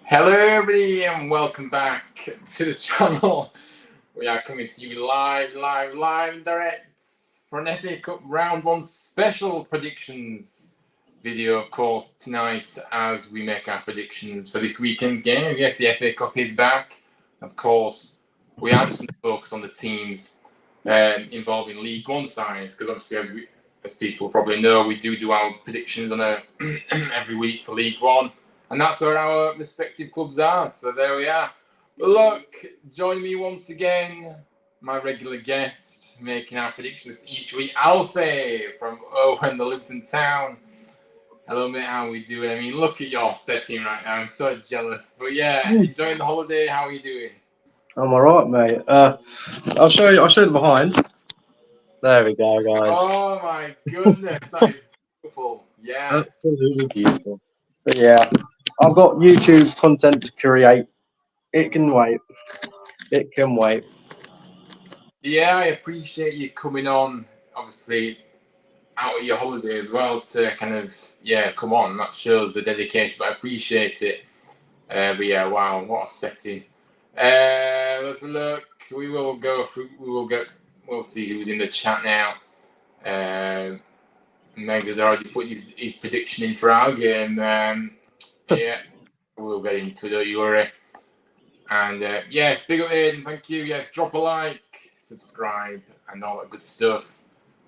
Hello everybody and welcome back to the channel. We are coming to you live and direct for an FA Cup Round 1 special predictions video, of course, tonight as we make our predictions for this weekend's game. Yes, the FA Cup is back. Of course, we are just going to focus on the teams involved in League One sides, because obviously, as people probably know, we do our predictions on a every week for League One. And that's where our respective clubs are. So there we are. But look, join me once again, my regular guest, making our predictions each week, Alfie from Ohwhenthelutontown. Hello, mate. How are we doing? I mean, look at your setting right now. I'm so jealous. But yeah, enjoying the holiday. How are you doing? I'm alright, mate. I'll show you the behind. There we go, guys. Oh my goodness, that is beautiful. Yeah. Absolutely beautiful. But yeah, I've got YouTube content to create. It can wait. It can wait. Yeah, I appreciate you coming on, obviously, out of your holiday as well to kind of, come on. That shows the dedication, but I appreciate it. But yeah, wow, what a setting. Let's look. We will go through, we'll see who's in the chat now. Meg has already put his prediction in for our game. Yeah, we'll get into it, don't you worry. And yes, big up Aiden, thank you. Yes, drop a like, subscribe, and all that good stuff.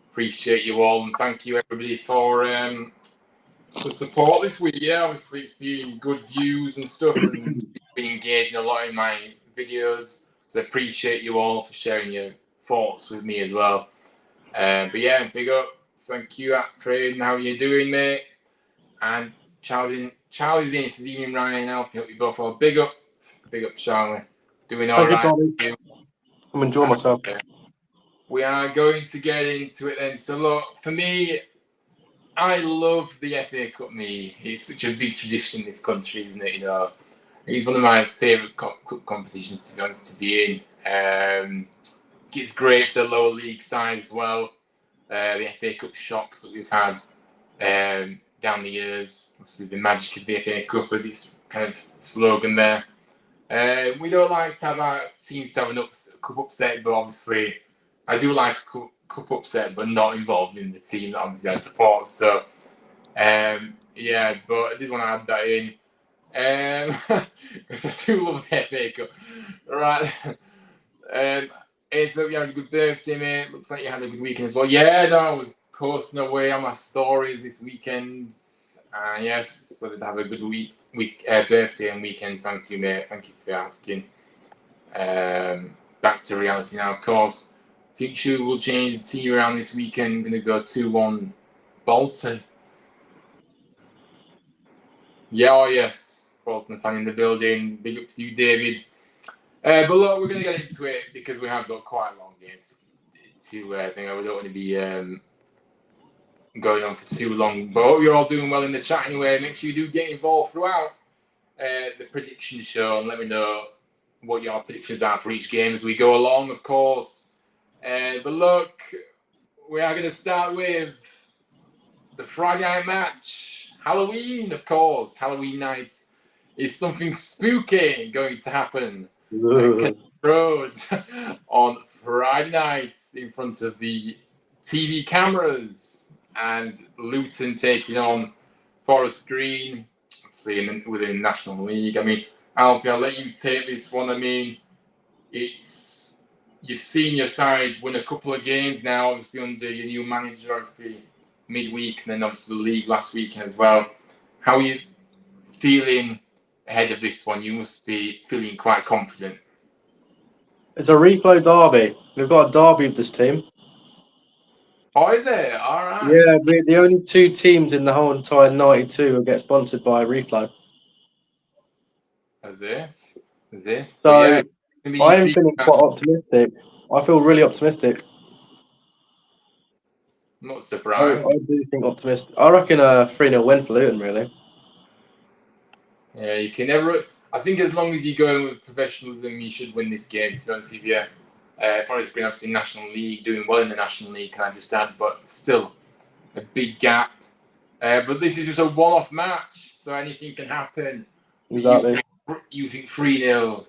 Appreciate you all, and thank you everybody for the support this week. Yeah, obviously it's been good views and stuff, and been engaging a lot in my videos. So I appreciate you all for sharing your thoughts with me as well. But yeah, big up. Thank you, Aiden. How are you doing, mate? And Charlie's in. This evening, Ryan. Alfie, hope you both well. Big up, Charlie. Doing all right. I'm enjoying myself. We are going to get into it then. So look, for me, I love the FA Cup. It's such a big tradition in this country, isn't it? You know, it's one of my favourite cup competitions, to be honest, to be in. It's great for the lower league side as well. The FA Cup shocks that we've had down the years. Obviously, the magic of the FA Cup as its kind of slogan there. We don't like to have our teams to have a cup upset, but obviously I do like a cup upset, but not involved in the team that obviously I support. So, yeah, but I did want to add that in because I do love the FA Cup. Right. It's hope you had a good birthday, mate. Looks like you had a good weekend as well. Yeah, no, I was posting away on my stories this weekend. Yes, so I did have a good birthday and weekend. Thank you, mate. Thank you for asking. Back to reality now, of course. Future will change the team around this weekend. Going to go 2-1 Bolton. Yeah, oh yes, Bolton fan in the building. Big up to you, David. But look, we're going to get into it because we have got quite a long game to think. We don't want to be going on for too long. But I hope you're all doing well in the chat anyway. Make sure you do get involved throughout the prediction show and let me know what your predictions are for each game as we go along, of course. But look, we are going to start with the Friday night match. Halloween, of course. Halloween night is something spooky going to happen. Road on Friday night in front of the TV cameras, and Luton taking on Forest Green, obviously within the National League. I mean, Alfie, I'll let you take this one. I mean, you've seen your side win a couple of games now, obviously under your new manager, obviously midweek, and then obviously the league last weekend as well. How are you feeling ahead of this one? You must be feeling quite confident. It's a reflow derby. We've got a derby with this team. Oh, is it? All right. Yeah, we're the only two teams in the whole entire 92 who get sponsored by reflow. As if. So yeah, I am feeling quite optimistic. I feel really optimistic. I'm not surprised. I do think optimistic. I reckon a 3-0 win for Luton, really. Yeah, you can never. I think as long as you go in with professionalism, you should win this game, to be honest with you. Forest Green, obviously, National League, doing well in the National League, can I just add, but still a big gap. But this is just a one-off match, so anything can happen. Exactly. you think 3-0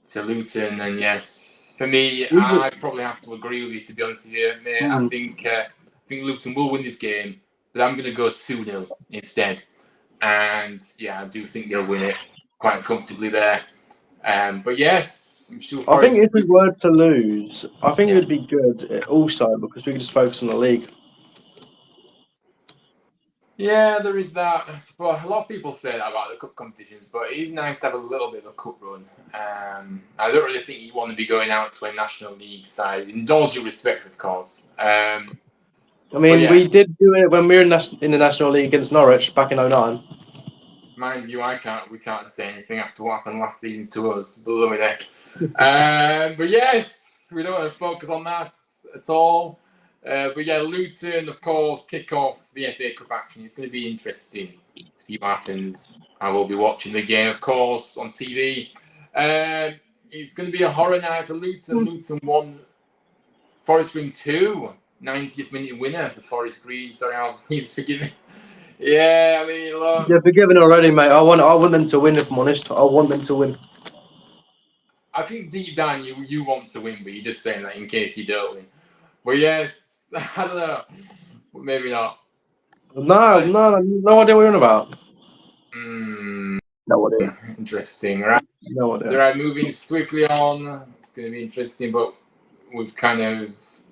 to Luton, and yes, for me, I probably have to agree with you, to be honest with you, mate. I think Luton will win this game, but I'm going to go 2-0 instead. And yeah, I do think they'll win it quite comfortably there. But yes, I'm sure I Forest. think if we were to lose, I think it would be good also because we could just focus on the league. Yeah, there is that. But a lot of people say that about the cup competitions, but it is nice to have a little bit of a cup run. I don't really think you want to be going out to a National League side, in all due respect, of course. I mean, yeah. we did do it when we were in the National League against Norwich back in 2009. Mind you, we can't say anything after what happened last season to us. Below me neck. But yes, we don't want to focus on that at all. But yeah, Luton, of course, kick off the FA Cup action. It's going to be interesting to see what happens. I will be watching the game, of course, on TV. It's going to be a horror night for Luton. Luton won, Forest Green 2, 90th minute winner for Forest Green. Sorry, please forgive me. Yeah, I mean, look. They're forgiven already, mate. I want them to win, if I'm honest. I want them to win. I think deep down you want to win, but you're just saying that in case you don't win. But yes, I don't know. Maybe not. No idea what you're on about. No idea. Interesting, right? No idea. All right, moving swiftly on. It's going to be interesting, but we've kind of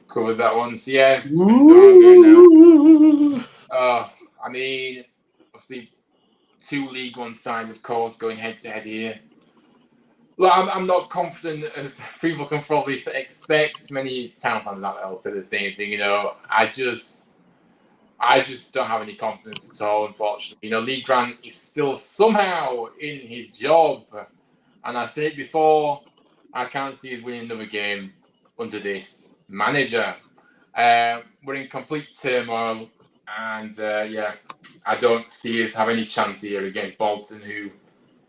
covered that one. So yes, we're going now. I mean, obviously, 2 League One sides, of course, going head to head here. Look, I'm not confident as people can probably expect. Many Town fans out there will say the same thing. You know, I just don't have any confidence at all. Unfortunately, you know, Lee Grant is still somehow in his job, and I said it before. I can't see us winning another game under this manager. We're in complete turmoil, and yeah, I don't see us have any chance here against Bolton, who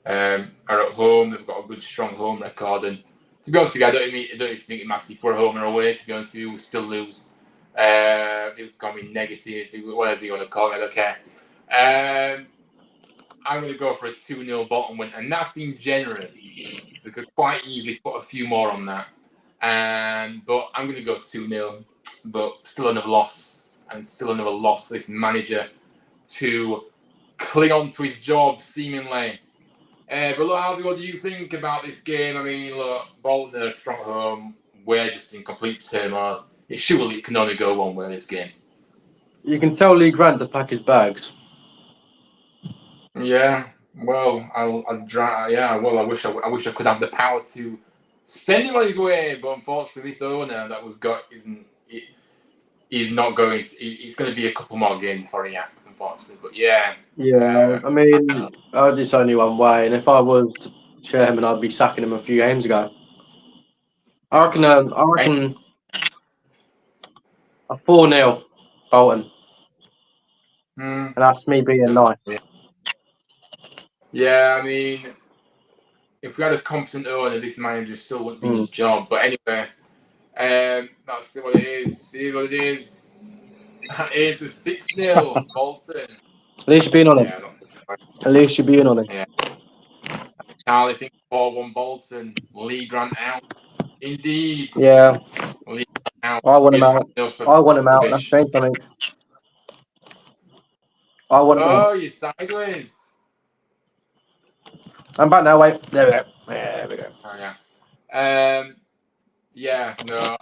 are at home. They've got a good, strong home record, and to be honest with you, I don't even think it matters if we're home or away. To be honest with you, we'll still lose. People call me negative, whatever you want to call it, I don't care. I'm going to go for a 2-0 Bolton win, and that's been generous. So I could quite easily put a few more on that. But I'm going to go 2-0, but still another loss, and still another loss for this manager to cling on to his job, seemingly. But look, Alfie, what do you think about this game? I mean, look, Bolton are strong at home. We're just in complete turmoil. Surely it can only go one way, this game. You can tell Lee Grant to pack his bags. Yeah, well, Well, I wish I could have the power to send him on his way, but unfortunately, this owner that we've got is not going. It's going to be a couple more games before he acts, unfortunately. But yeah. I mean, it's only one way, and if I was chairman, I'd be sacking him a few games ago. I reckon a 4-0 Bolton. And that's me being nice. Yeah, I mean, if we had a competent owner, this manager still wouldn't be in his job. But anyway, that's what it is. See what it is. It's a 6-0 Bolton. At least you're being on it. At least you're being on it. Yeah. Charlie thinks 4-1 Bolton. Lee Grant out. Indeed. Yeah. Lee Grant out. I want him out. I want him out. That's saying something. I want him. Oh, you're sideways. I'm back now. Wait. There we go. There we go. Oh, yeah. Yeah, no.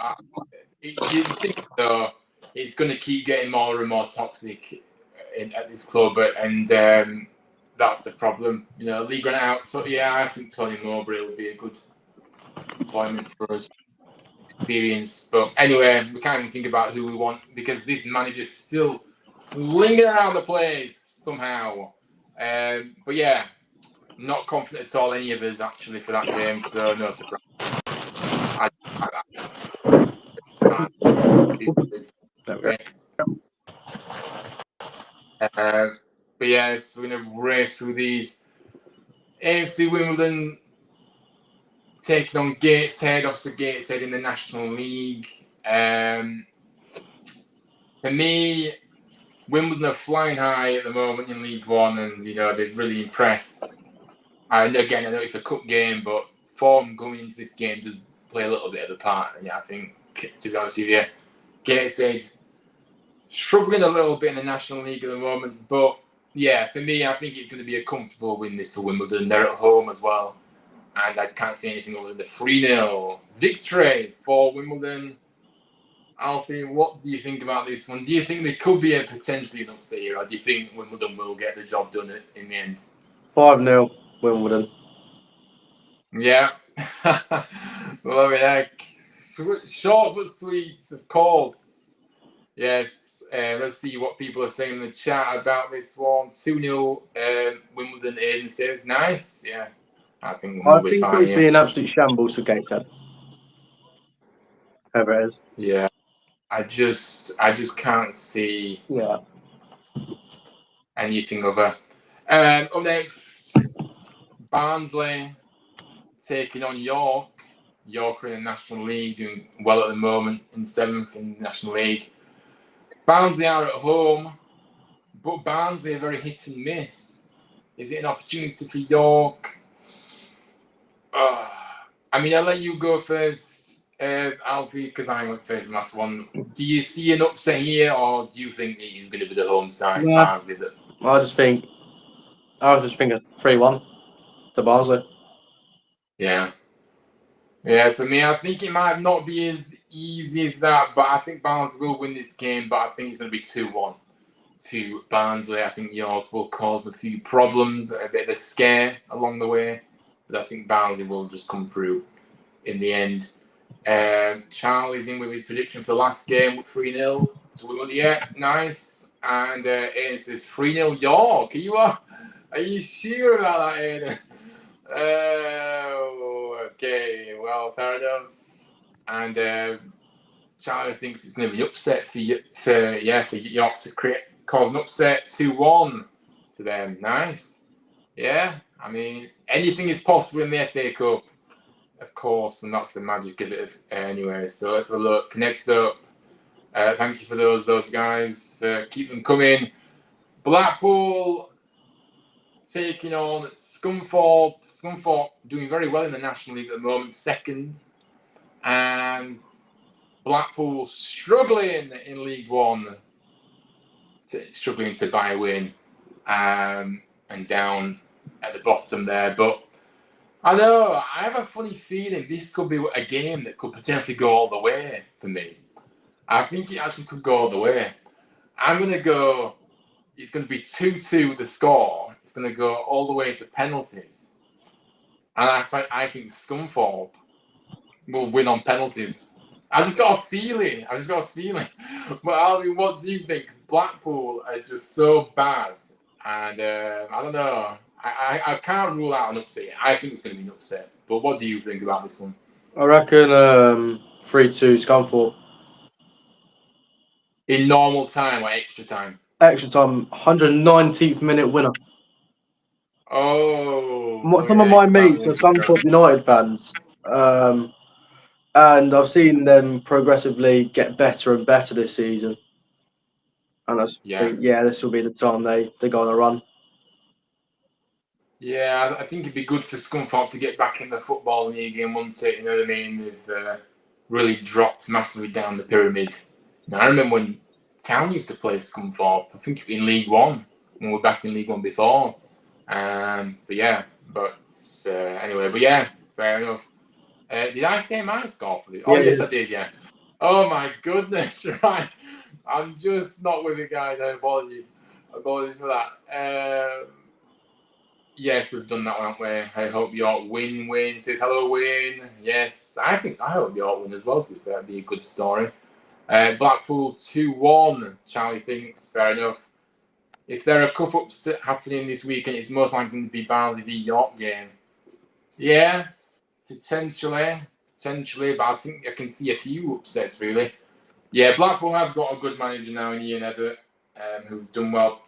You think, though, it's going to keep getting more and more toxic at this club, and that's the problem. You know, Lee Grant out. So, yeah, I think Tony Mowbray will be a good appointment for us. Experience. But anyway, we can't even think about who we want because this manager's still lingering around the place somehow. But yeah, not confident at all, any of us, actually, for that game. So, no surprise. But yes, we're going to race through these. AFC Wimbledon taking on Gateshead, obviously Gateshead in the National League. For me, Wimbledon are flying high at the moment in League One, and you know they've really impressed. And again, I know it's a cup game, but form going into this game does play a little bit of a part. And yeah, I think, to be honest with you, Gateshead struggling a little bit in the National League at the moment. But yeah, for me, I think it's going to be a comfortable win this for Wimbledon. They're at home as well. And I can't see anything other than the 3-0 victory for Wimbledon. Alfie, what do you think about this one? Do you think there could be a potentially an upset here, or do you think Wimbledon will get the job done in the end? 5-0 Wimbledon. Yeah. Love it, heck. Short but sweet, of course. Yes. Let's see what people are saying in the chat about this one. 2-0 Wimbledon. Aiden says, nice. Yeah. I think we'll be fine. It would be an absolute shambles for Gateshead. Whoever it is. Yeah. I just can't see anything other. Up next, Barnsley taking on York. York are in the National League, doing well at the moment, in 7th in the National League. Barnsley are at home, but Barnsley are very hit and miss. Is it an opportunity for York? I mean, I'll let you go first, Alfie, because I went first in the last one. Do you see an upset here, or do you think it is going to be the home side, Barnsley? I just think a 3-1 to Barnsley. Yeah. Yeah, for me, I think it might not be as easy as that, but I think Barnsley will win this game, but I think it's going to be 2-1 to Barnsley. I think York will cause a few problems, a bit of a scare along the way, but I think Barnsley will just come through in the end. Charlie's in with his prediction for the last game with 3-0. So, yeah, nice. And Aiden says 3-0 York. Are you sure about that, Aiden? Okay, well, fair enough. And Charlie thinks it's going to be an upset for York to cause an upset. 2-1 to them. Nice. Yeah, I mean, anything is possible in the FA Cup, of course, and that's the magic of it anyway. So let's have a look. Next up, thank you for those guys for keeping them coming. Blackpool taking on Scunthorpe. Scunthorpe doing very well in the National League at the moment, 2nd. And Blackpool struggling in League One, struggling to buy a win, and down at the bottom there. But I know, I have a funny feeling this could be a game that could potentially go all the way for me. I think it actually could go all the way. I'm going to go, it's going to be 2-2 the score. It's going to go all the way to penalties. And I think Scunthorpe will win on penalties. I just got a feeling. But Alvin, what do you think? Blackpool are just so bad. And I don't know. I can't rule out an upset. I think it's going to be an upset. But what do you think about this one? I reckon 3-2 Scunthorpe. In normal time or extra time? Extra time, 119th minute winner. Oh. Some of my mates are Scunthorpe United fans. And I've seen them progressively get better and better this season. And I think, this will be the time they go on a run. Yeah, I think it'd be good for Scunthorpe to get back in the Football League again, wouldn't it? You know what I mean? They've really dropped massively down the pyramid. Now, I remember when Town used to play Scunthorpe, I think in League One, when we were back in League One before. So, yeah, but anyway, but yeah, fair enough. Did I say my score for this? Oh, yes, I did, yeah. Oh, my goodness, right. I'm just not with it, guys. Apologies for that. Yes, we've done that one, haven't we? I hope York win. Says hello, win. Yes, I hope York win as well, to be fair. That'd be a good story. Blackpool 2-1. Charlie thinks, fair enough. If there are a cup upset happening this weekend, it's most likely going to be Barnsley v York game. Yeah, potentially, but I think I can see a few upsets, really. Yeah, Blackpool have got a good manager now in Ian Evatt, who's done well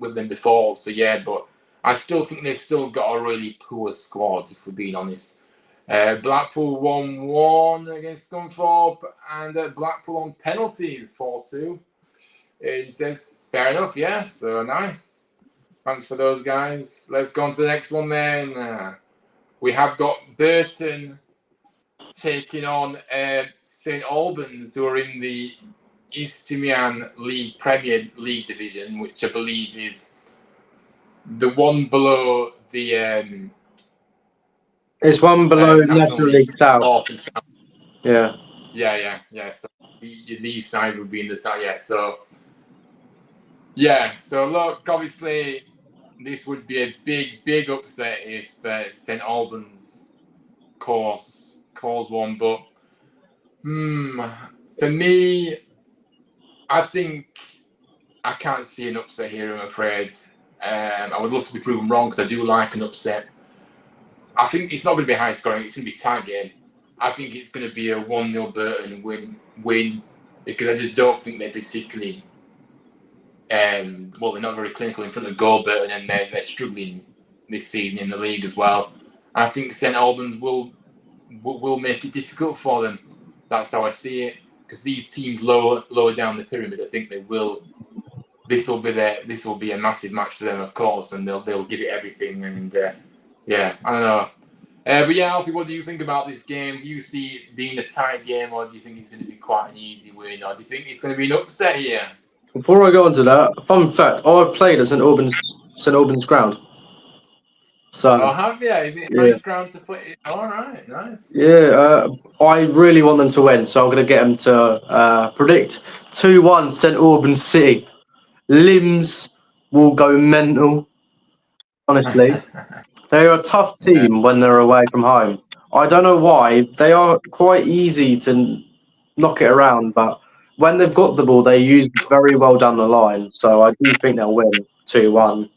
with them before. So, yeah, but I still think they've still got a really poor squad, if we're being honest. Blackpool 1-1 against Scunthorpe, and Blackpool on penalties 4-2. It says, fair enough, yeah, so nice. Thanks for those guys. Let's go on to the next one then. We have got Burton taking on St Albans, who are in the Istimian League Premier League division, which I believe is the one below the It's one below National League South. North and South. Yeah. Yeah. So these side would be in the south. Yeah. So look, obviously, this would be a big upset if St Albans cause one. But for me, I think I can't see an upset here, I'm afraid. I would love to be proven wrong because I do like an upset. I think it's not going to be high scoring. It's going to be a tight game. I think it's going to be a 1-0 Burton win because I just don't think they're particularly they're not very clinical in front of goal, Burton, and they're struggling this season in the league as well. I think St Albans will make it difficult for them. That's how I see it. Because these teams lower down the pyramid, I think they will. This will be a massive match for them, of course, and they'll give it everything. And I don't know. But yeah, Alfie, what do you think about this game? Do you see it being a tight game, or do you think it's going to be quite an easy win, or do you think it's going to be an upset here? Before I go on to that, fun fact: I've played at St Albans ground. So Oh, have you? Is it a nice ground to play? All right, nice. yeah, I really want them to win, so I'm going to get them to predict 2-1 St Albans City. Limbs will go mental. Honestly, they are a tough team when they're away from home. I don't know why. They are quite easy to knock it around, but when they've got the ball, they use very well down the line. So I do think they'll win 2-1.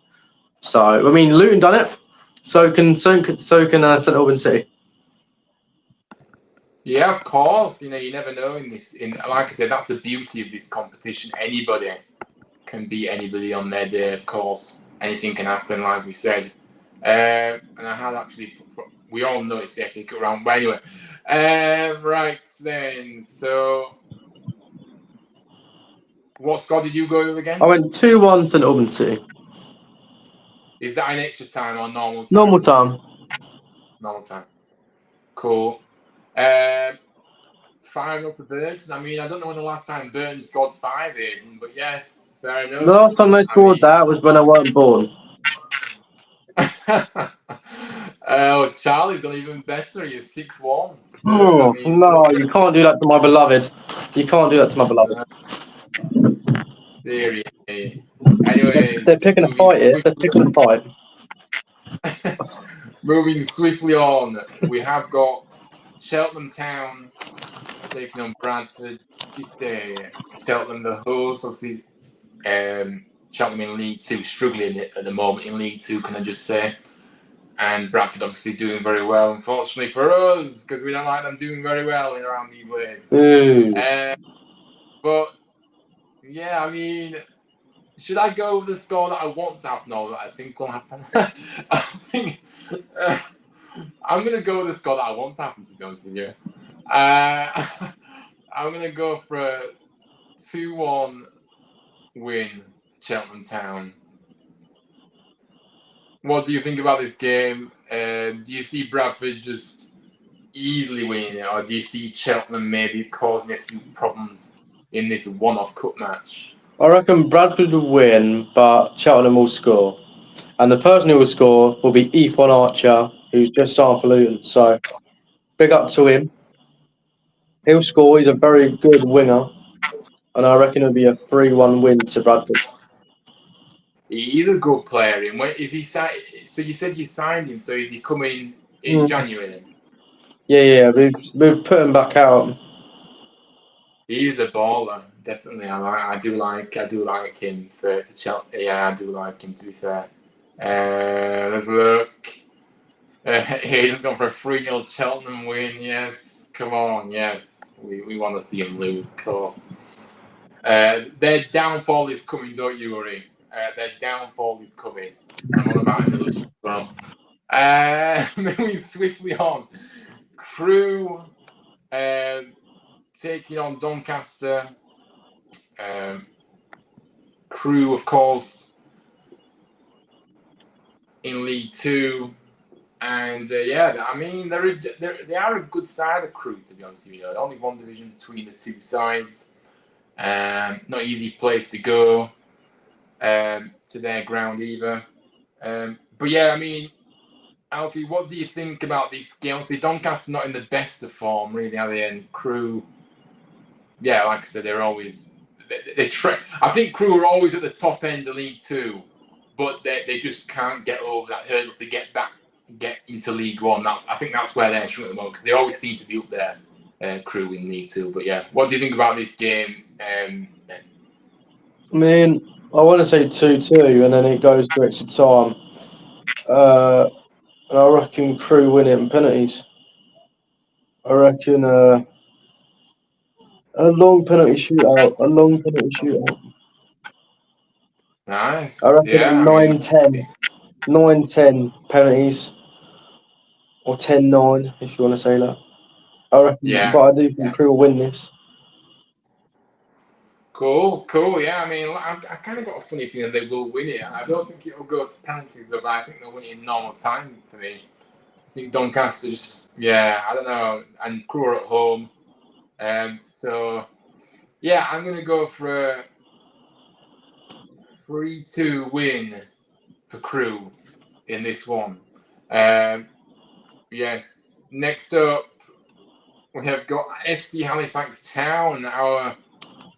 So I mean, Luton done it. So can St Albans City. Yeah, of course. You never know in this. Like I said, that's the beauty of this competition. Anybody can beat anybody on their day. Of course, anything can happen. Like we said, and I had actually. We all know it's the FA Cup round, but anyway. Right then. So, what score did you go with again? I went 2-1 St Albans City. Is that an extra time or normal time? Normal time. Normal time. Cool. Final to Burton. I mean, I don't know when the last time Burton scored 5 in, but yes, fair enough. The last time they scored that was when I weren't born. Oh, Charlie's done even better. You're 6-1. Oh, no, you can't do that to my beloved. You can't do that to my beloved. Seriously. Anyways, they're picking a fight here. They're picking a fight. Moving swiftly on, we have got Cheltenham Town taking on Bradford City. Cheltenham, the host, obviously. Cheltenham in League 2, struggling at the moment in League 2, can I just say. And Bradford obviously doing very well, unfortunately for us, because we don't like them doing very well in around these ways. But, yeah, I mean, should I go with the score that I want to happen or that I think will happen? I think I'm going to go with the score that I want to happen, to be honest with you. I'm going to go for a 2-1 win for Cheltenham Town. What do you think about this game? Do you see Bradford just easily winning it, or do you see Cheltenham maybe causing a few problems in this one-off cup match? I reckon Bradford will win, but Cheltenham will score. And the person who will score will be Ethan Archer, who's just signed for Luton. So, big up to him. He'll score. He's a very good winger. And I reckon it'll be a 3-1 win to Bradford. He's a good player. And when is he? So you said you signed him. So is he coming in January then? Yeah. We've put him back out. He's a baller, definitely. I do like him for Chelsea. Yeah, I do like him, to be fair. Let's look. He's gone for a 3-0 Cheltenham win. Yes, come on. Yes, we want to see him lose, of course. Their downfall is coming, don't you worry. Their downfall is coming. I'm on about in the league as well. Moving swiftly on. Crew taking on Doncaster. Crew, of course, in League Two. And yeah, I mean, they are a good side of Crew, to be honest with you. Only one division between the two sides. Not easy place to go to their ground either. But yeah, I mean, Alfie, what do you think about these games? The Doncaster not in the best of form, really, are they? And Crew, yeah, like I said, they're always I think Crew are always at the top end of League Two, but they just can't get over that hurdle to get into League One. I think that's where they're struggling at the moment because they always seem to be up there, Crew in League Two. But yeah, what do you think about this game? I mean, I want to say 2-2, and then it goes to extra time. And I reckon Crew win it in penalties. I reckon a long penalty shootout. A long penalty shootout. Nice. I reckon Yeah, 9-10. 9-10 penalties. Or 10-9, if you want to say that. I reckon, yeah. but I do think Crew will win this. Cool. Yeah, I mean, I kind of got a funny feeling they will win it. I don't think it'll go to penalties, though, but I think they'll win it in normal time for me. I think Doncaster I don't know, and Crew are at home. So, yeah, I'm going to go for a 3-2 win for Crew in this one. Yes, next up, we have got FC Halifax Town, our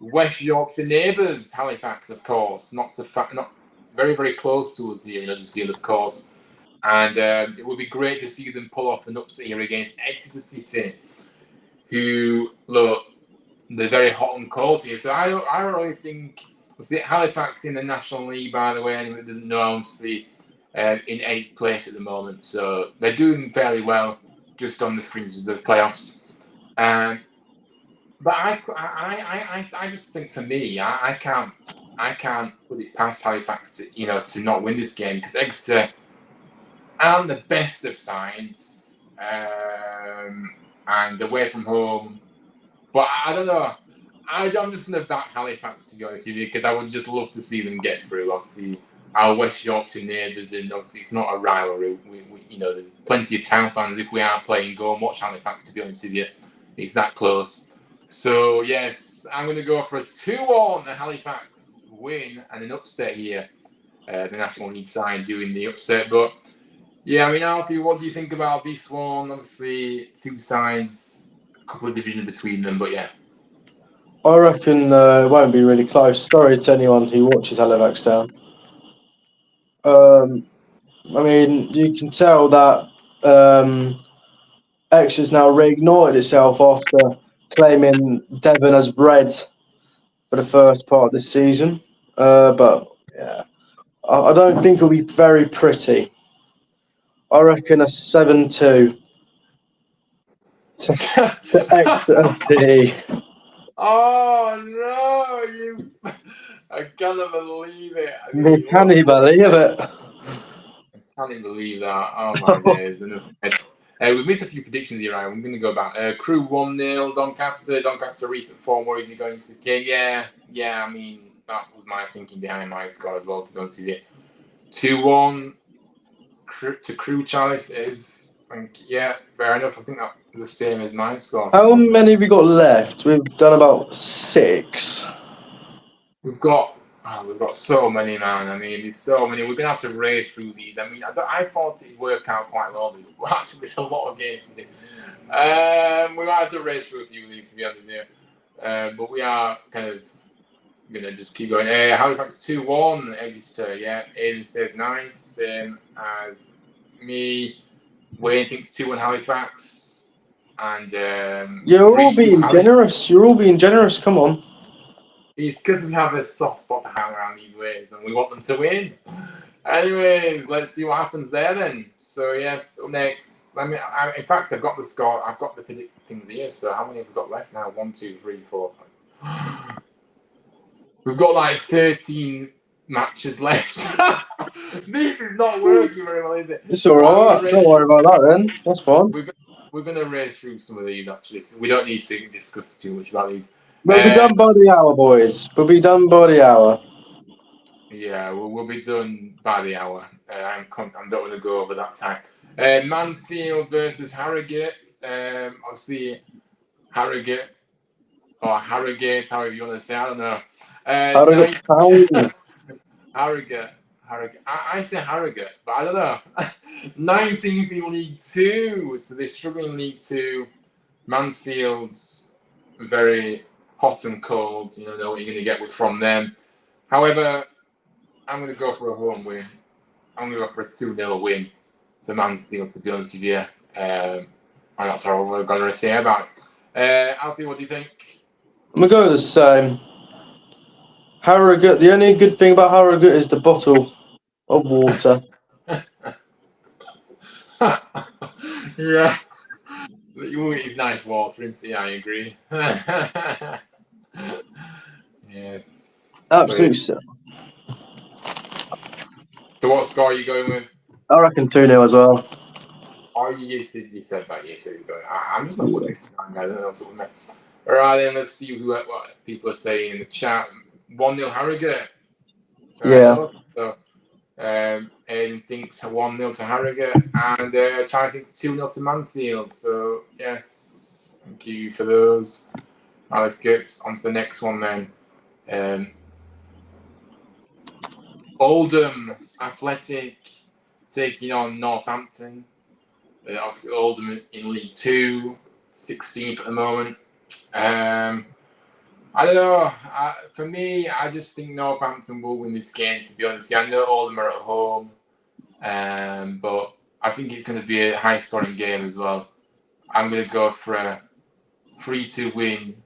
West Yorkshire neighbours, Halifax, of course. Not very, very close to us here in Huddersfield, of course. And it would be great to see them pull off an upset here against Exeter City, who, look, they're very hot and cold here. So I don't really think... Halifax in the National League, by the way, anyone that doesn't know, obviously, in 8th place at the moment. So they're doing fairly well, just on the fringe of the playoffs. But I just think for me, I can't put it past Halifax to not win this game because Exeter aren't the best of sides and away from home. But I don't know. I'm just going to back Halifax, to be honest with you, because I would just love to see them get through. Obviously, our West Yorkshire neighbours, and obviously it's not a rivalry. We there's plenty of Town fans. If we are playing, go and watch Halifax, to be honest with you. It's that close. So, yes, I'm going to go for a 2-1 Halifax win and an upset here. The National League side doing the upset. But, yeah, I mean, Alfie, what do you think about this one? Obviously, two sides, a couple of divisions between them, but yeah. I reckon it won't be really close. Sorry to anyone who watches Halifax Town. I mean, you can tell that Exeter's now reignited itself after claiming Devon as bread for the first part of this season. But yeah, I don't think it'll be very pretty. I reckon a 7-2 to Exeter City. Oh no! I cannot believe it. I mean, Me can't believe it. I can't believe that. Oh my days! We've missed a few predictions here, right? I'm going to go back. Crew 1-0, Doncaster recent form. What are you going into this game? Yeah. I mean, that was my thinking behind my score as well. To be honest with you, 2-1 to Crew. Charles is, yeah, fair enough. I think that was the same as my score. How many have we got left? We've done about 6. We've got so many, man. I mean, there's so many. We're gonna have to race through these. I mean, I thought it'd work out quite well. But actually, there's a lot of games to do. We might have to race through a few of these, to be honest with you. But we are kind of gonna just keep going. Halifax 2-1, Exeter. Yeah, Aiden says nice. Same as me. Wayne thinks 2-1 Halifax. And You're all being generous. You're all being generous. Come on. It's because we have a soft spot for hang around these ways and we want them to win. Anyways, let's see what happens there then. So, yes, up next. In fact, I've got the score. I've got the things here. So, how many have we got left now? 1, 2, 3, 4, 5. We've got like 13 matches left. This is not working very well, is it? It's all right. Don't worry about that then. That's fine. We're going to race through some of these, actually. So we don't need to discuss too much about these. We'll be done by the hour, boys. We'll be done by the hour. Yeah, we'll be done by the hour. I'm not going to go over that time. Mansfield versus Harrogate. Obviously, Harrogate or Harrogate, however you want to say. I don't know. Harrogate Town. Harrogate. I say Harrogate, but I don't know. 19th in League Two, so they're struggling in League Two. Mansfield's very hot and cold. You know what you're going to get from them. However, I'm going to go for a home win. I'm going to go for a 2-0 win for Mansfield, to be honest with you. And that's all we're going to say about it. Alfie, what do you think? I'm going to go with the same. Harrogate, the only good thing about Harrogate is the bottle of water. Yeah. It's nice water, isn't it? I agree. Yes. Absolutely. So, So what score are you going with? I reckon 2-0 as well. Oh, you said that. You said you're going. I'm just not good at time. I don't know something. All right, then let's see what people are saying in the chat. 1-0 Harrogate. Yeah. So, Aiden thinks 1-0 to Harrogate, and Chai thinks 2-0 to Mansfield. So, yes, thank you for those. Now let's get on to the next one then. Oldham Athletic taking on Northampton. Obviously, Oldham in League Two, 16th at the moment. I don't know. For me, I just think Northampton will win this game, to be honest. I know Oldham are at home, but I think it's going to be a high-scoring game as well. I'm going to go for a 3-2 win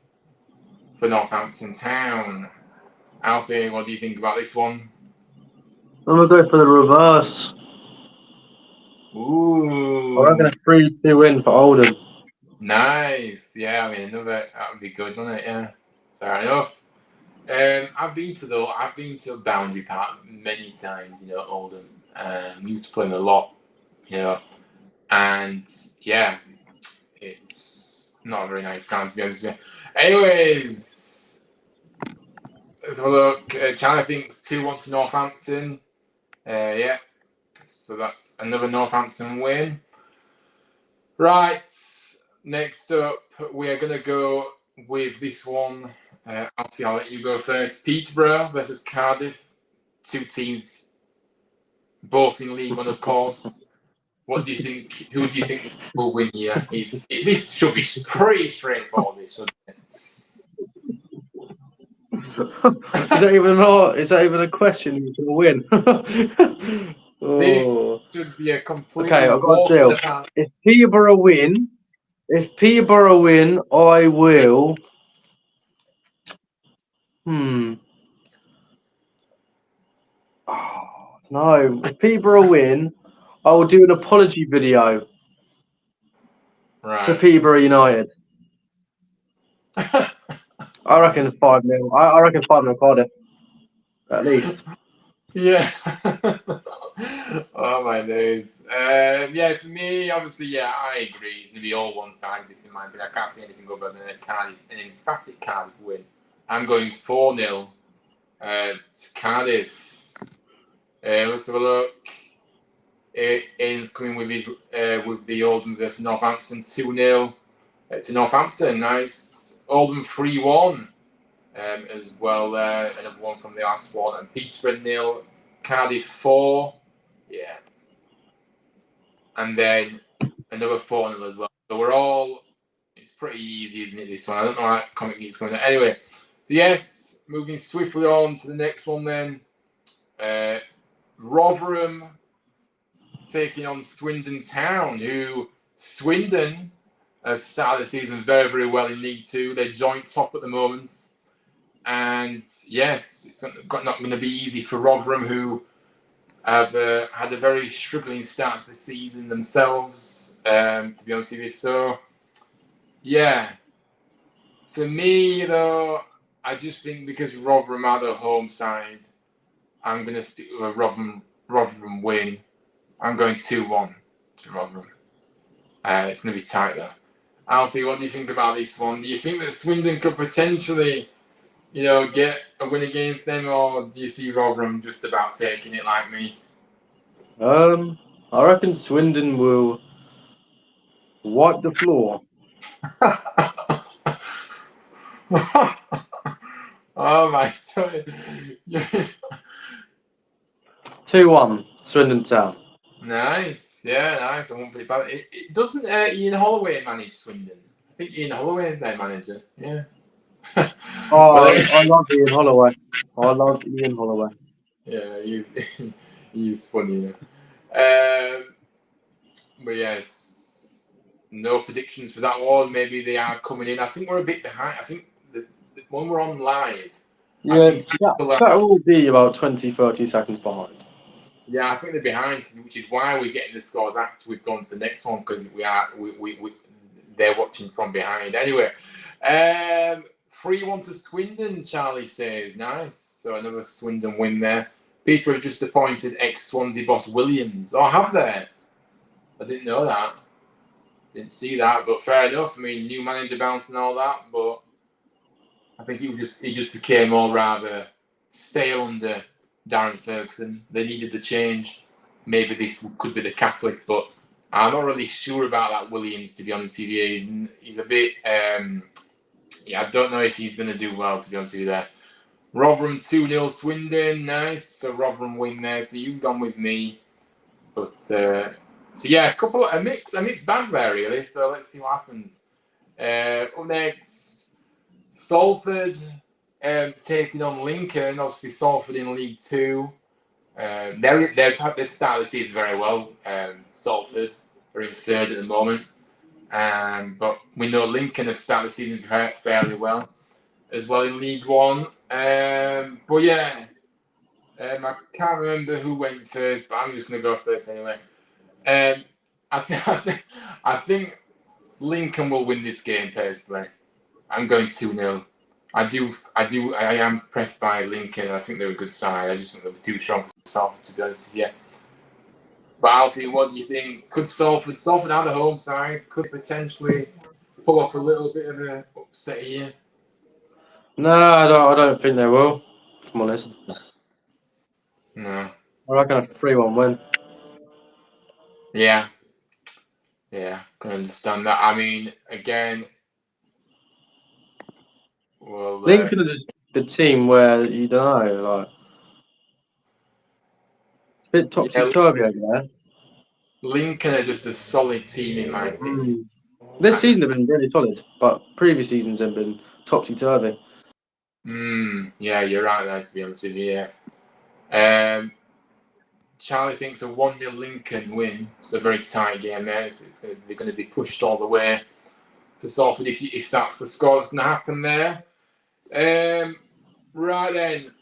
for Northampton Town. Alfie, what do you think about this one? I'm going to go for the reverse. Ooh. I reckon a 3-2 win for Oldham. Nice. Yeah, I mean, that would be good, wouldn't it? Yeah. Fair enough. I've been to Boundary Park many times, Oldham. Used to play them a lot, and yeah, it's not a very nice ground, to be honest with you. Anyways, let's have a look. China thinks 2-1 to Northampton. Yeah, so that's another Northampton win. Right, next up, we are going to go with this one. Alfie, I'll let you go first. Peterborough versus Cardiff. Two teams, both in League One, of course. What do you think? Who do you think will win here? This should be pretty straightforward, shouldn't it? Is that even a question? Who's going to win? This should be a completely Okay, I've got a deal. If Peterborough win, I will. Oh, no. If Peterborough win, I will do an apology video to Peterborough United. I reckon it's 5-0. I reckon 5-0 Cardiff. At least. Yeah. Oh my days. Yeah, for me, obviously, yeah, I agree. It's gonna be all one-sided. This in my opinion. I can't see anything other than an emphatic Cardiff win. I'm going 4-0 to Cardiff. Let's have a look. Aiden's coming with the Oldham versus Northampton 2-0 to Northampton. Nice. Oldham 3-1. As well, another one from the last one. And Peterborough 0, Cardiff 4, yeah, and then another 4-0 as well. So it's pretty easy, isn't it? This one, I don't know how that comic keeps going. Anyway, so yes, moving swiftly on to the next one then. Rotherham taking on Swindon Town, who Swindon have started the season very, very well in League Two. They're joint top at the moment. And yes, it's not going to be easy for Rotherham, who have had a very struggling start to the season themselves, to be honest with you. So, yeah, for me, though, I just think because Rotherham are the home side, I'm going to stick with a Rotherham win. I'm going 2-1 to Rotherham. It's going to be tight, though. Alfie, what do you think about this one? Do you think that Swindon could potentially get a win against them, or do you see Rotherham just about taking it like me? I reckon Swindon will wipe the floor. Oh my god. 2-1, Swindon Town. Nice. Yeah, nice. I won't put it bad. It doesn't Ian Holloway manage Swindon? I think Ian Holloway is their manager. Yeah. Oh, Well, I love Ian Holloway. I love Ian Holloway. yeah, he's funny. But yes, no predictions for that one. Maybe they are coming in. I think we're a bit behind. I think when we're on live, I Yeah, think people are, that will be about 20, 30 seconds behind. yeah, I think they're behind, which is why we're getting the scores after we've gone to the next one because they're watching from behind. Anyway, 3-1 to Swindon. Charlie says nice. So another Swindon win there. Peter have just appointed ex-Swansea boss Williams. Oh, have they? I didn't know that. Didn't see that, but fair enough. I mean, new manager bounce and all that, but I think he just became all rather stale under Darren Ferguson. They needed the change. Maybe this could be the catalyst, but I'm not really sure about that Williams, to be honest with you. He's a bit, I don't know if he's going to do well, to be honest with you there. Rotherham 2-0 Swindon, nice. So Rotherham win there. So you've gone with me, but so yeah, a mixed bag there really. So let's see what happens. Up next, Salford taking on Lincoln. Obviously, Salford in League Two. They've started the season very well. Salford are in third at the moment, but we know Lincoln have started the season fairly well as well in League One. But yeah, I can't remember who went first, but I'm just going to go first anyway. I think Lincoln will win this game personally. I'm going 2-0. I am impressed by Lincoln. I think they're a good side. I just think they were too strong for Salford, to be honest with you. But Alfie, what do you think? Could Salford have a home side, could potentially pull off a little bit of an upset here? No, I don't think they will, if I'm honest. No. I reckon a 3-1 win. Yeah. Yeah, can understand that. I mean, again, well, Lincoln are just the team where, you don't know, like, a bit topsy-turvy over there. Lincoln are just a solid team in my opinion. This season have been really solid, but previous seasons have been topsy-turvy. Yeah, you're right there, to be honest with you. Yeah. Charlie thinks a 1-0 Lincoln win. It's a very tight game there. They're going to be pushed all the way for Salford if that's the score that's going to happen there. Right then.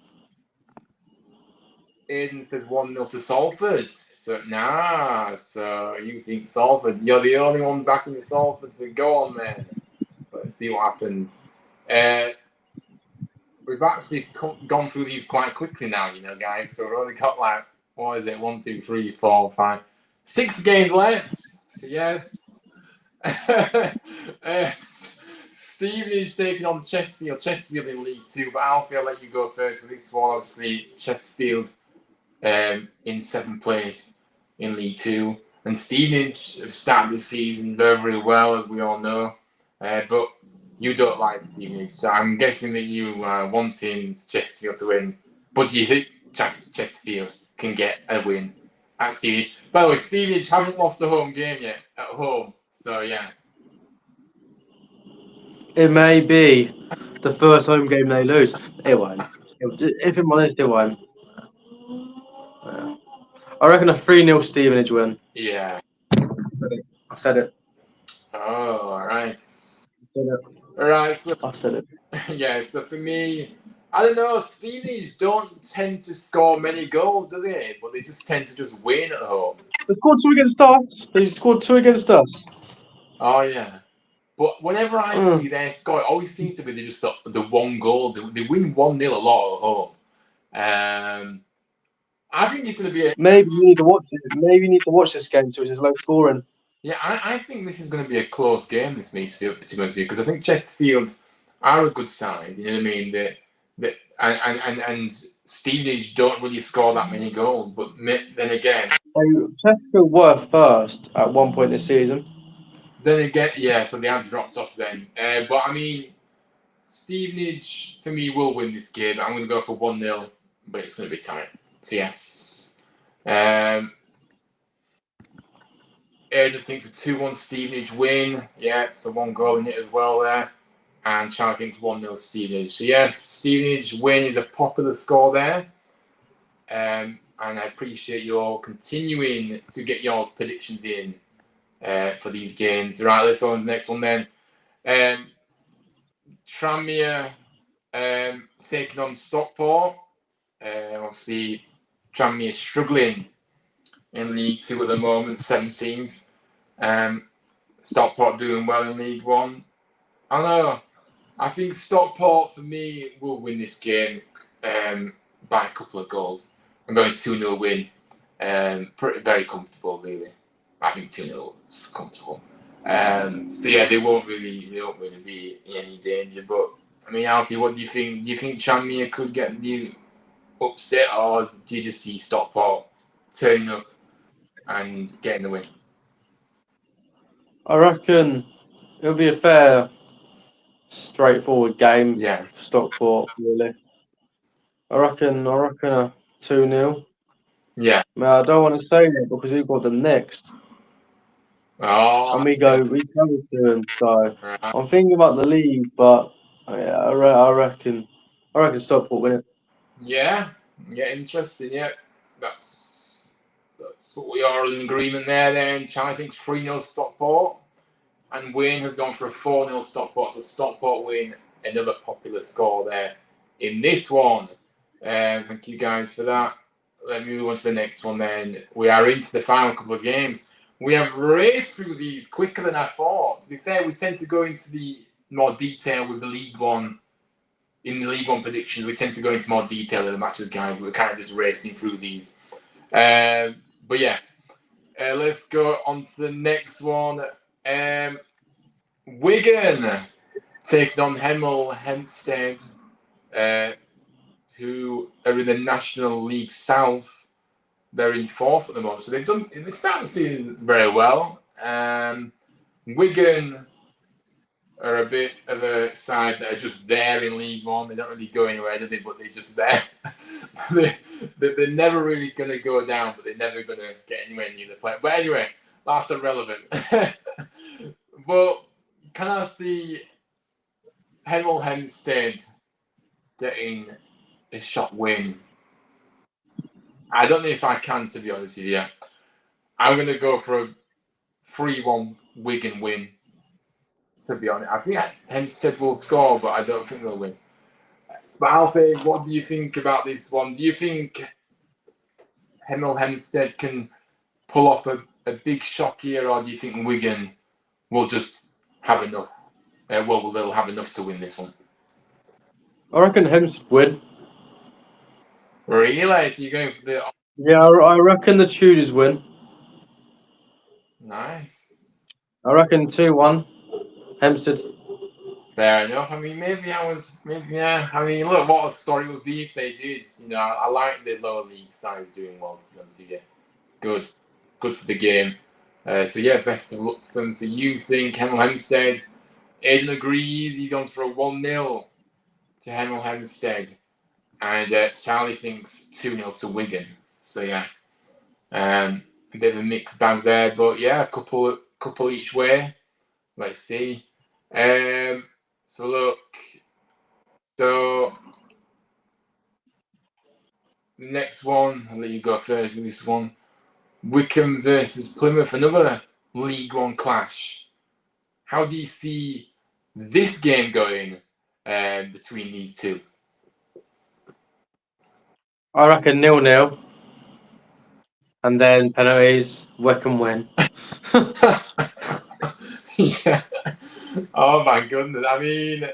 Aiden says 1-0 to Salford. So you think Salford? You're the only one backing Salford, so go on then. Let's see what happens. We've actually gone through these quite quickly now, guys. So we've only got 1, 2, 3, 4, 5, 6 games left. So yes. Stevenage taking on Chesterfield. Chesterfield in League 2, but Alfie, I'll let you go first for this one. Obviously, Chesterfield in 7th place in League 2. And Stevenage have started the season very, very well, as we all know. But you don't like Stevenage, so I'm guessing that you are wanting Chesterfield to win. But do you think Chesterfield can get a win at Stevenage? By the way, Stevenage haven't lost a home game yet at home, so yeah. It may be the first home game they lose. It won't. If I'm honest, it won't. Yeah. I reckon a 3-0 Stevenage win. Yeah. I said it. Oh, all right. All right, so I said it. yeah, so for me, I don't know, Stevenage don't tend to score many goals, do they? But they just tend to just win at home. They scored 2 against us. They scored 2 against us. Oh, yeah. But whenever I see their score, it always seems to be they just the one goal. They win 1-0 a lot at home. I think it's going to be Maybe you need to watch it. Maybe you need to watch this game so it's low scoring. Yeah, I think this is going to be a close game, this meet, to be honest with you, because I think Chesterfield are a good side, you know what I mean? and Stevenage don't really score that many goals. But then again, Chesterfield were first at one point this season. yeah. So they have dropped off then. But I mean, Stevenage for me will win this game. I'm going to go for 1-0, but it's going to be tight. So yes. Aidan thinks a 2-1 Stevenage win. Yeah, so 1 goal in it as well there. And Charlie thinks 1-0 Stevenage. So yes, Stevenage win is a popular score there. And I appreciate you all continuing to get your predictions in for these games. Right, let's go on to the next one then. Tranmere taking on Stockport. Obviously, Tranmere struggling in League 2 at the moment, 17th. Stockport doing well in League 1. I don't know. I think Stockport, for me, will win this game by a couple of goals. I'm going 2-0 win. Very comfortable, really. I think 2-0 is comfortable. So yeah, they won't really be in any danger. But I mean, Alfie, what do you think? Do you think Tranmere could get the upset, or do you just see Stockport turning up and getting the win? I reckon it'll be a fair, straightforward game. Yeah. For Stockport, really. I reckon a 2-0. Yeah. I don't want to say that because we've got them next. Oh. And we go to them. So Right. I'm thinking about the league, but yeah, I reckon Stockport win it. Yeah. Interesting. Yeah, that's what we are in agreement there. Then Charlie thinks 3-0 Stockport, and Wayne has gone for a 4-0 Stockport. So Stockport win, another popular score there in this one. Thank you guys for that. Let me move on to the next one then. We are into the final couple of games. We have raced through these quicker than I thought. To be fair, we tend to go into the more detail with the League One. In the League One predictions, we tend to go into more detail of the matches, guys. We're kind of just racing through these. But yeah, let's go on to the next one. Wigan taking on Hemel Hempstead, who are in the National League South. They're in 4th at the moment, so they're starting the season very well. Wigan are a bit of a side that are just there in League One. They don't really go anywhere, do they? But they're just there. They're never really going to go down, but they're never going to get anywhere near the play. But anyway, that's irrelevant. But can I see Hemel Hempstead getting a shot win? I don't know if I can, to be honest with you. I'm going to go for a 3-1 Wigan win, to be honest. I think Hempstead will score, but I don't think they'll win. But Alfie, what do you think about this one? Do you think Hemel Hempstead can pull off a big shock here, or do you think Wigan will just have enough? They'll have enough to win this one. I reckon Hempstead win. Really? So you're going for the... Yeah, I reckon the Tudors win. Nice. I reckon 2-1 Hempstead. Fair enough. I mean, yeah. I mean, look, what a story would be if they did. You know, I like the lower league sides doing well, to be honest with you. It's good. It's good for the game. So yeah, best of luck to them. So you think Hemel Hempstead? Aidan agrees. He goes for a 1-0 to Hemel Hempstead. And Charlie thinks 2-0 to Wigan. So yeah, a bit of a mixed bag there, but yeah, a couple each way. Let's see. So look. So the next one, I'll let you go first with this one. Wycombe versus Plymouth, another League One clash. How do you see this game going between these two? I reckon 0-0. And then penalties, Wycombe win. Yeah. Oh my goodness. I mean,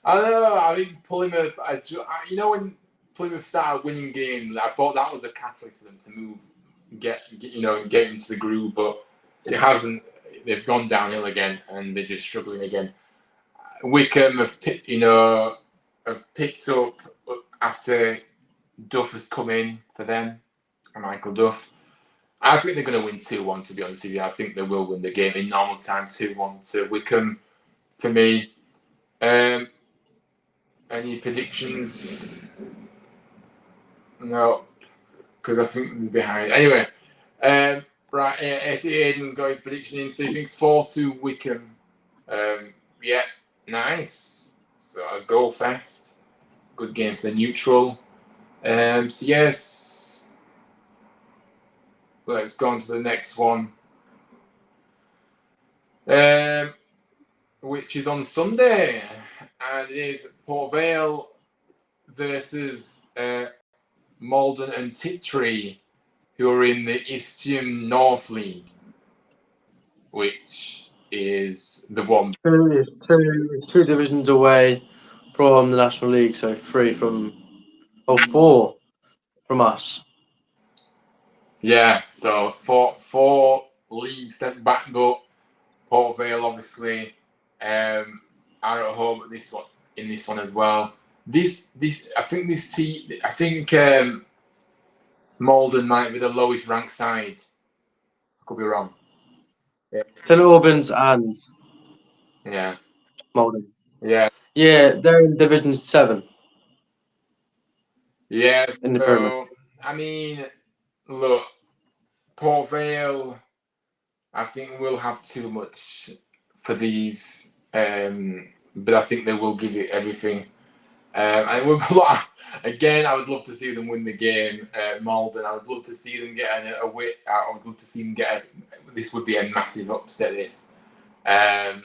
I don't know. I think Plymouth. When Plymouth started winning games, I thought that was the catalyst for them to move, get into the groove. But it hasn't. They've gone downhill again, and they're just struggling again. Wycombe have picked up after Duff has come in for them, Michael Duff. I think they're going to win 2-1, to be honest with you. I think they will win the game in normal time, 2-1 to Wickham, for me. Any predictions? No, because I think they're behind. Anyway, right, Aiden's got his prediction in, so he thinks 4-2 Wickham. Yeah, nice. So a goal fest. Good game for the neutral. So yes, let's go on to the next one. Which is on Sunday, and it is Port Vale versus Malden and Tiptree, who are in the Eastern North League, which is the one. Two divisions away from the National League, so 4 from us. Yeah, so four leagues set back, but Port Vale obviously are at home at this one, in this one as well. I think Malden might be the lowest ranked side. I could be wrong. Yeah. St Albans and Malden. Yeah, they're in Division 7. Yeah, in the Premier. so I mean, look, Port Vale, I think will have too much for these, but I think they will give it everything. And again, I would love to see them win the game. Malden, I would love to see them get a win. I would love to see them get this would be a massive upset. This, but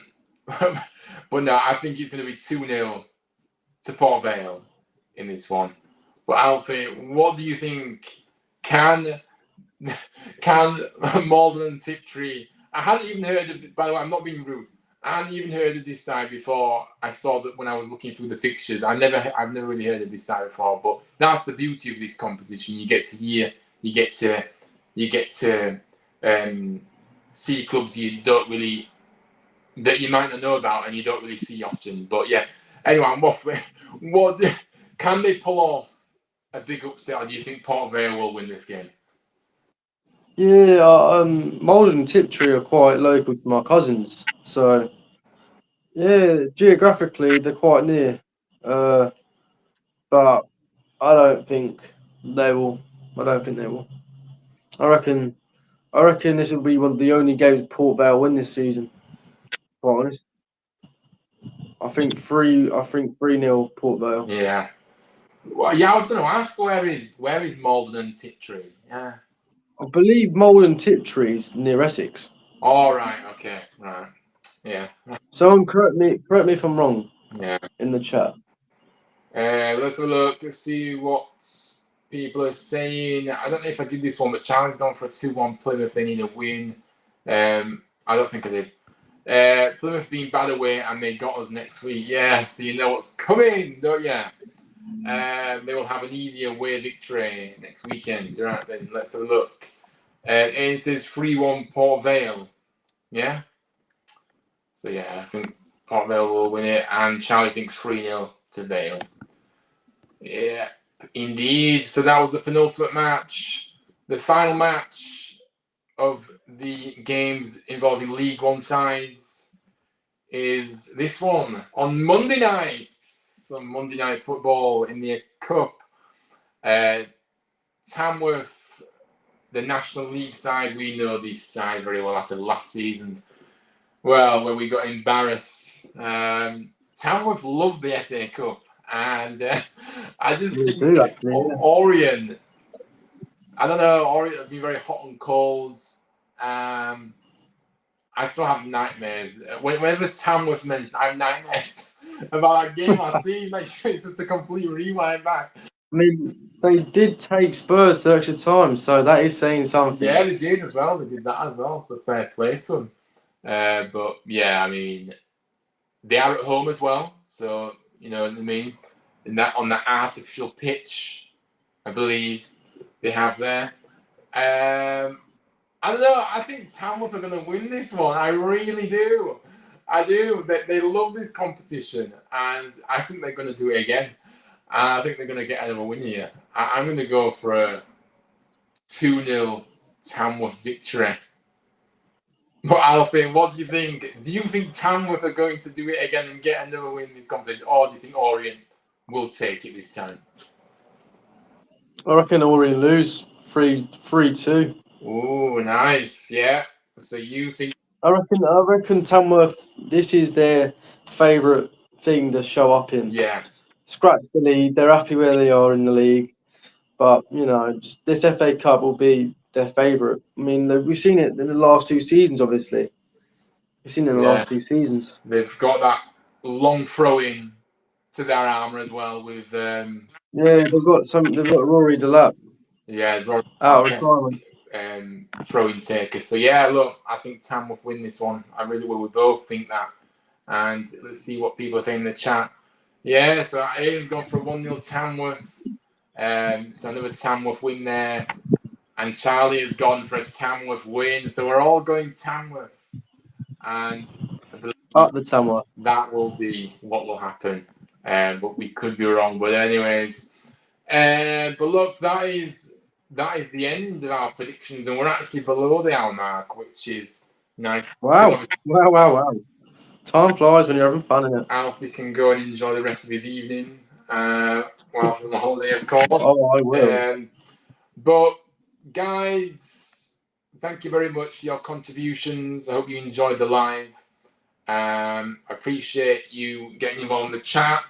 no, I think it's going to be 2-0 to Port Vale in this one. But Alfie, what do you think? Can Malden and Tiptree? I hadn't even heard of. By the way, I'm not being rude. I hadn't even heard of this side before. I saw that when I was looking through the fixtures. I've never really heard of this side before. But that's the beauty of this competition. You get to hear. You get to see clubs that you might not know about and you don't really see often. But yeah. Anyway, I'm waffling. Can they pull off a big upset, or do you think Port Vale will win this game? Yeah, Malden and Tiptree are quite local to my cousins, so yeah, geographically they're quite near. But I don't think they will. I reckon this will be one of the only games Port Vale win this season. Quite honest. I think 3-0 Port Vale. Yeah. Well, yeah, I was going to ask where is Malden and Tiptree? Yeah. I believe Malden Tiptree is near Essex. All right. Okay. Right. Yeah. Someone correct me if I'm wrong. Yeah. In the chat. Let's have a look. Let's see what people are saying. I don't know if I did this one, but Charlie's gone for a 2-1 Plymouth. They need a win. I don't think I did. Plymouth being bad away and they got us next week. Yeah, so you know what's coming, don't you? They will have an easy away victory next weekend. Right then, let's have a look. It says 3-1 Port Vale. Yeah. So yeah, I think Port Vale will win it, and Charlie thinks 3-0 to Vale. Yeah, indeed. So that was the penultimate match. The final match of the games involving League One sides is this one on Monday night. Some Monday night football in the Cup. Tamworth, the National League side, we know this side very well after last season's, where we got embarrassed. Tamworth love the FA Cup, and I just think Orient, I don't know, Orient will be very hot and cold. I still have nightmares. Whenever Tamworth mentioned, I have nightmares about that game last season. Like, it's just a complete rewind back. I mean, they did take Spurs to extra time, so that is saying something. Yeah, they did as well. They did that as well, so fair play to them. But yeah, I mean, they are at home as well, so you know what I mean. On that artificial pitch, I believe they have there. I don't know. I think Tamworth are going to win this one. I really do. I do. They love this competition, and I think they're going to do it again. I think they're going to get another win here. I'm going to go for a 2-0 Tamworth victory. But Alfie, what do you think? Do you think Tamworth are going to do it again and get another win in this competition, or do you think Orient will take it this time? I reckon Orient lose 3-2. Oh, nice. Yeah. So you think? I reckon Tamworth. This is their favourite thing to show up in. Yeah. Scratch the lead. They're happy where they are in the league, but this FA Cup will be their favourite. I mean, we've seen it in the last 2 seasons. Obviously, we've seen it in the last 2 seasons. They've got that long throw-in to their armour as well with. Yeah, they've got Rory Delap. Yeah, Rory Out of retirement. Throwing taker. So yeah, look, I think Tamworth win this one. I really will. We both think that. And let's see what people say in the chat. Yeah, so Aidan's gone for a 1-0 Tamworth. So another Tamworth win there. And Charlie has gone for a Tamworth win. So we're all going Tamworth. And I believe Up the Tamworth. that will be what will happen. But we could be wrong. But anyways, but look, that is the end of our predictions, and we're actually below the hour mark, which is nice. Wow. Time flies when you're having fun, innit? Alfie can go and enjoy the rest of his evening whilst he's on holiday, of course. Oh, I will. But guys, thank you very much for your contributions. I hope you enjoyed the live. I appreciate you getting involved in the chat.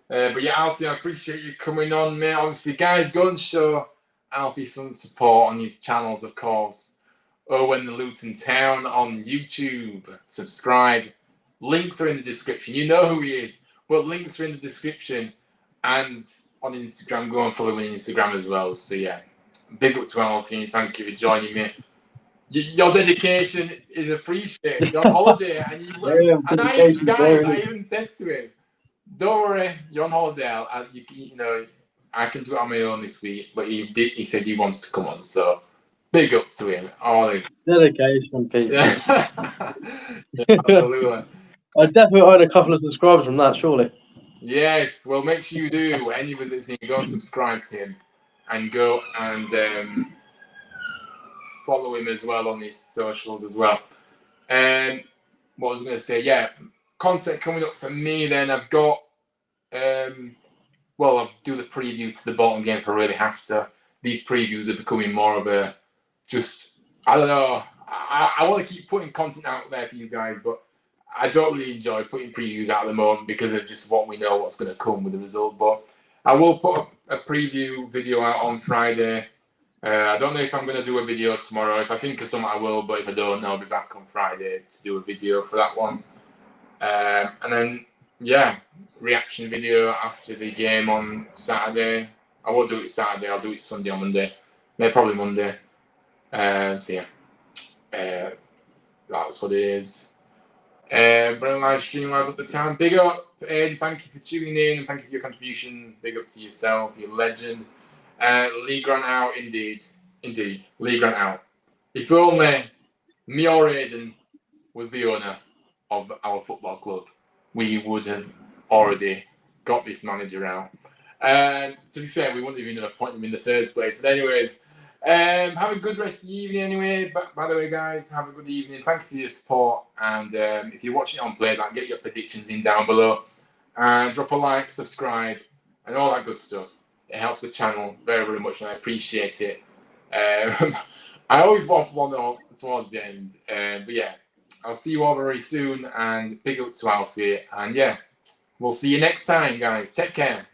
But yeah, Alfie, I appreciate you coming on, mate. Obviously, guys, go and show Alfie some support on his channels, of course. Ohwhenthelutontown on YouTube. Subscribe. Links are in the description. You know who he is, but links are in the description. And on Instagram, go and follow me on Instagram as well. So yeah, big up to Alfie. Thank you for joining me. Your dedication is appreciated. You're on holiday, and I even said to him, "Don't worry, you're on holiday. I can do it on my own this week." But he said he wants to come on, so big up to him. Dedication, people. Yeah, absolutely. I definitely earned a couple of subscribers from that, surely. Yes, well, make sure you do. Anybody that's in, go and subscribe to him, and go and follow him as well on his socials as well. What was I going to say? Yeah, content coming up for me. Then I've got. I'll do the preview to the Bolton game if I really have to. These previews are becoming more of a I don't know. I want to keep putting content out there for you guys, but I don't really enjoy putting previews out at the moment because of just what we know what's going to come with the result. But I will put a preview video out on Friday. I don't know if I'm going to do a video tomorrow. If I think of something, I will. But if I don't, I'll be back on Friday to do a video for that one. And then, yeah, reaction video after the game on Saturday. I won't do it Saturday. I'll do it Sunday or Monday. Maybe probably Monday. So yeah, that's what it is. Brilliant live stream live up the town. Big up, and thank you for tuning in and thank you for your contributions. Big up to yourself, you legend. Lee Grant out, indeed. Lee Grant out. If only me or Aidan was the owner of our football club, we would have already got this manager out. To be fair, we wouldn't even have appointed him in the first place. But anyways, have a good rest of the evening anyway. By the way, guys, have a good evening. Thank you for your support. And if you're watching it on playback, get your predictions in down below. And drop a like, subscribe, and all that good stuff. It helps the channel very, very much, and I appreciate it. I always waffle on towards the end. But yeah, I'll see you all very soon. And big up to Alfie. And yeah, we'll see you next time, guys. Take care.